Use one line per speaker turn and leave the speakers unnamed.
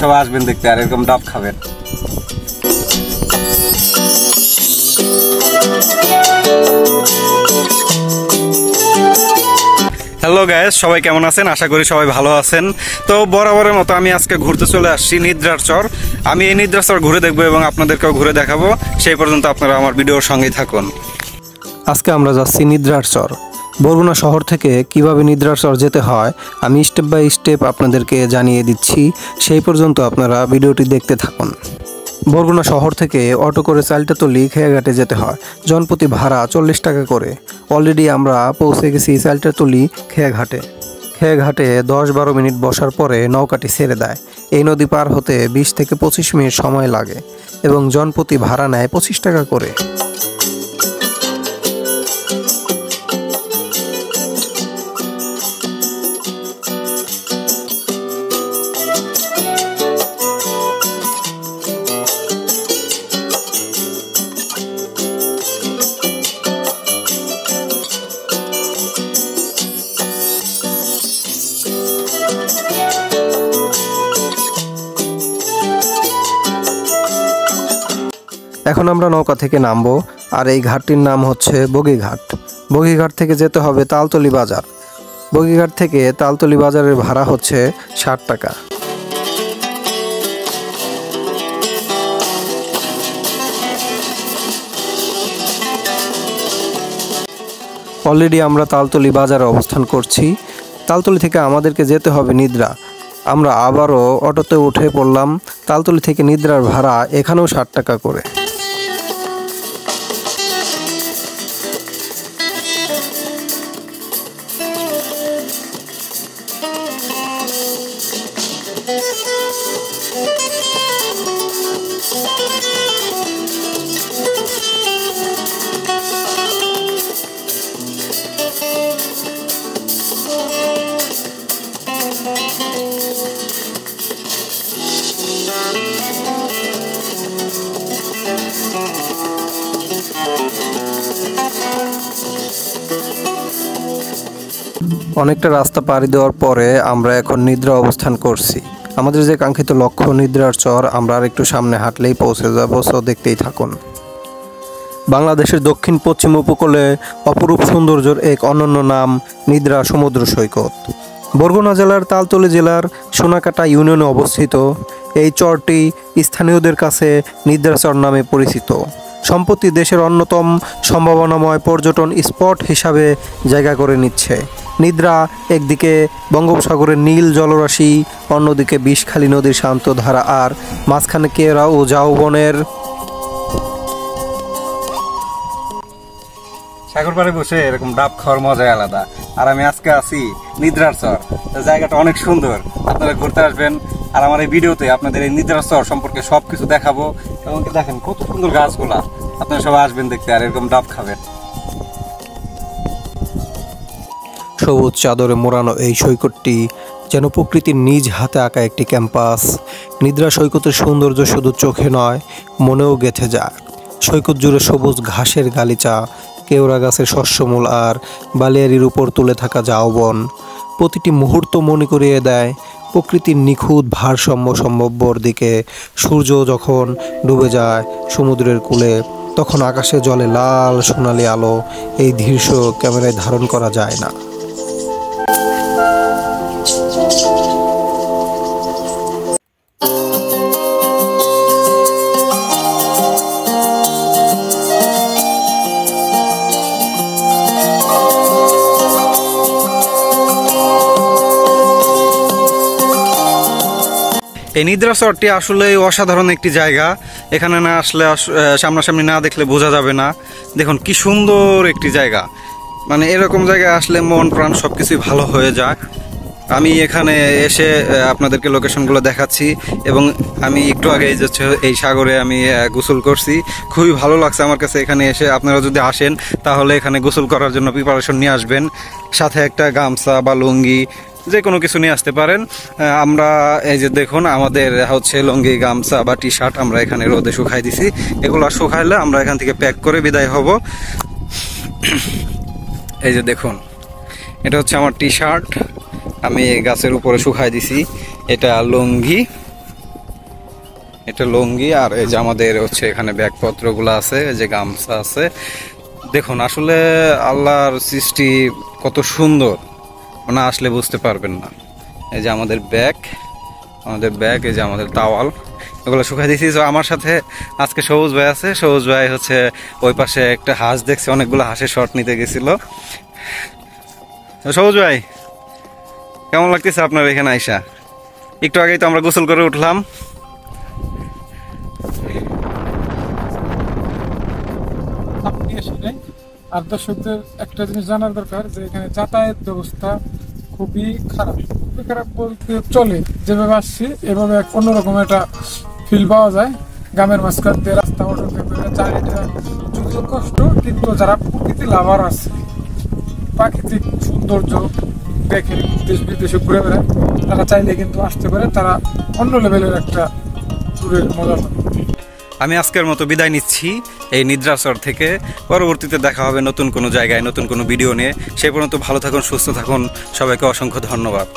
সবাই আসবেন দেখতে আর এরকম ডাব খাবেন। হ্যালো গাইস, সবাই কেমন আছেন? আশা করি সবাই ভালো আছেন। তো বরাবরের মতো আমি আজকে ঘুরতে চলে আসছি নিদ্রার চর। আমি এই নিদ্রার চর ঘুরে দেখবো এবং আপনাদেরকেও ঘুরে দেখাবো। সেই পর্যন্ত আপনারা আমার ভিডিওর সঙ্গেই থাকুন।
আজকে আমরা যাচ্ছি নিদ্রার চর। বরগুনা শহর থেকে কিভাবে নিদ্রার চর যেতে হয় আমি স্টেপ বাই স্টেপ আপনাদেরকে জানিয়ে দিচ্ছি। সেই পর্যন্ত আপনারা ভিডিওটি দেখতে থাকুন। বরগুনা শহর থেকে অটো করে চালটাতলি খেয়াঘাটে যেতে হয়। জনপ্রতি ভাড়া 40 টাকা করে। অলরেডি আমরা পৌঁছে গেছি চালটাতলি খেয়াঘাটে। খেয়াঘাটে 10-12 মিনিট বসার পরে নৌকাটি ছেড়ে দেয়। এই নদী পার হতে 20 থেকে 25 মিনিট সময় লাগে এবং জনপ্রতি ভাড়া নেয় 25 টাকা করে। এখন আমরা নৌকা থেকে নামবো আর এই ঘাটটির নাম হচ্ছে বগিঘাট। বগিঘাট থেকে যেতে হবে তালতলি বাজার। বগিঘাট থেকে তালতলি বাজারের ভাড়া হচ্ছে 60 টাকা। অলরেডি আমরা তালতলি বাজারে অবস্থান করছি। তালতলি থেকে আমাদেরকে যেতে হবে নিদ্রা। আমরা আবারও অটোতে উঠে পড়লাম। তালতলি থেকে নিদ্রার ভাড়া এখানেও 60 টাকা করে। অনেকটা রাস্তা পাড়ি দেওয়ার পরে আমরা এখন নিদ্রা অবস্থান করছি। আমাদের যে কাঙ্ক্ষিত লক্ষ্য নিদ্রার চর, আমরা আর একটু সামনে হাঁটলেই পৌঁছে যাব। সো দেখতেই থাকুন। বাংলাদেশের দক্ষিণ পশ্চিম উপকূলে অপরূপ সৌন্দর্যের এক অনন্য নাম নিদ্রা সমুদ্র সৈকত। বরগুনা জেলার তালতলি জেলার সোনাকাটা ইউনিয়নে অবস্থিত এই চরটি স্থানীয়দের কাছে নিদ্রা চর নামে পরিচিত। সম্প্রতি দেশের অন্যতম সম্ভাবনাময় পর্যটন স্পট হিসাবে জায়গা করে নিচ্ছে। নিদ্রা একদিকে বঙ্গোপসাগরের নীল জলরাশি, অন্যদিকে বিষখালী নদীর শান্ত ধারা, আর মাঝখানে কেওড়া ও ঝাউবনের
সাগর পাড়ে বসে এরকম ডাব খাওয়ার মজাই আলাদা। আর আমি আজকে আছি নিদ্রার চর। জায়গাটা অনেক সুন্দর, আপনারা ঘুরতে আসবেন। আর আমার এই ভিডিওতে আপনাদের এই নিদ্রার চর সম্পর্কে সবকিছু দেখাবো। এবং দেখেন কত সুন্দর গাছগুলা, আপনারা সবাই আসবেন দেখতে আর এরকম ডাব খাবেন।
সবুজ চাদরে মোড়ানো এই সৈকতটি যেন প্রকৃতির নিজ হাতে আঁকা একটি ক্যাম্পাস। নিদ্রা সৈকতের সৌন্দর্য শুধু চোখে নয়, মনেও গেঁথে যায়। সৈকত জুড়ে সবুজ ঘাসের গালিচা, কেওড়া গাছের শস্যমূল আর বালিয়ারির উপর তুলে থাকা ঝাউবন প্রতিটি মুহূর্ত মনে করিয়ে দেয় প্রকৃতির নিখুঁত ভারসাম্য সম্ভব্যর দিকে। সূর্য যখন ডুবে যায় সমুদ্রের কূলে, তখন আকাশে জলে লাল সোনালি আলো। এই দৃশ্য ক্যামেরায় ধারণ করা যায় না।
এই নিদ্রা চরটি আসলে অসাধারণ একটি জায়গা। এখানে না আসলে সামনাসামনি না দেখলে বোঝা যাবে না। দেখুন কি সুন্দর একটি জায়গা, মানে এরকম জায়গায় আসলে মন প্রাণ সব কিছুই ভালো হয়ে যায়। আমি এখানে এসে আপনাদেরকে লোকেশনগুলো দেখাচ্ছি এবং আমি একটু আগে এই সাগরে আমি গোসল করছি। খুবই ভালো লাগছে আমার কাছে এখানে এসে। আপনারা যদি আসেন তাহলে এখানে গোসল করার জন্য প্রিপারেশন নিয়ে আসবেন, সাথে একটা গামছা বা লুঙ্গি যে কোনো কিছু নিয়ে আসতে পারেন। আমরা এই যে দেখুন আমাদের হচ্ছে লুঙ্গি, গামছা বা টি শার্ট আমরা এখানে রোদে শুকাই দিছি। এগুলো শুকাইলে আমরা এখান থেকে প্যাক করে বিদায় হব। এই যে দেখুন, এটা হচ্ছে আমার টি শার্ট, আমি গাছের উপরে শুকাই দিছি। এটা লুঙ্গি, এটা লুঙ্গি, আর এই যে আমাদের হচ্ছে এখানে ব্যাগপত্রগুলো আছে, এই যে গামছা আছে। দেখুন আসলে আল্লাহর সৃষ্টি কত সুন্দর, না আসলে বুঝতে পারবেন না। এই যে আমাদের ব্যাগ, এই যে আমাদের তাওয়াল, এগুলো শুকাই দিয়েছি। তো আমার সাথে আজকে সবুজ ভাই আছে। সবুজ ভাই হচ্ছে ওই পাশে একটা হাঁস দেখছে, অনেকগুলো হাঁসের শর্ট নিতে গেছিল। সবুজ ভাই, কেমন লাগতেছে আপনার এখানে আইসা? একটু আগেই তো আমরা গোসল করে উঠলাম।
আপনি আসলে আর দর্শকদের একটা জিনিস জানার দরকার যে এখানে যাতায়াত ব্যবস্থা খুবই খারাপ। খুবই খারাপ বলতে চলে, যেভাবে আসছি এভাবে এক অন্যরকম একটা ফিল পাওয়া যায়। গ্রামের মাঝখান দিয়ে রাস্তা ওঠাতে চারিটা যদিও কষ্ট, কিন্তু যারা প্রকৃতি লাভার আছে, প্রাকৃতিক সৌন্দর্য দেখে দেশ বিদেশে ঘুরে বেড়ায়, তারা চাইলে কিন্তু আসতে পারে। তারা অন্য লেভেলের একটা ট্যুরের মজা পাবে।
আমি আজকের মতো বিদায় নিচ্ছি এই নিদ্রাচর থেকে। পরবর্তীতে দেখা হবে নতুন কোনো জায়গায়, নতুন কোনো ভিডিও নিয়ে। সেই পর্যন্ত ভালো থাকুন, সুস্থ থাকুন। সবাইকে অসংখ্য ধন্যবাদ।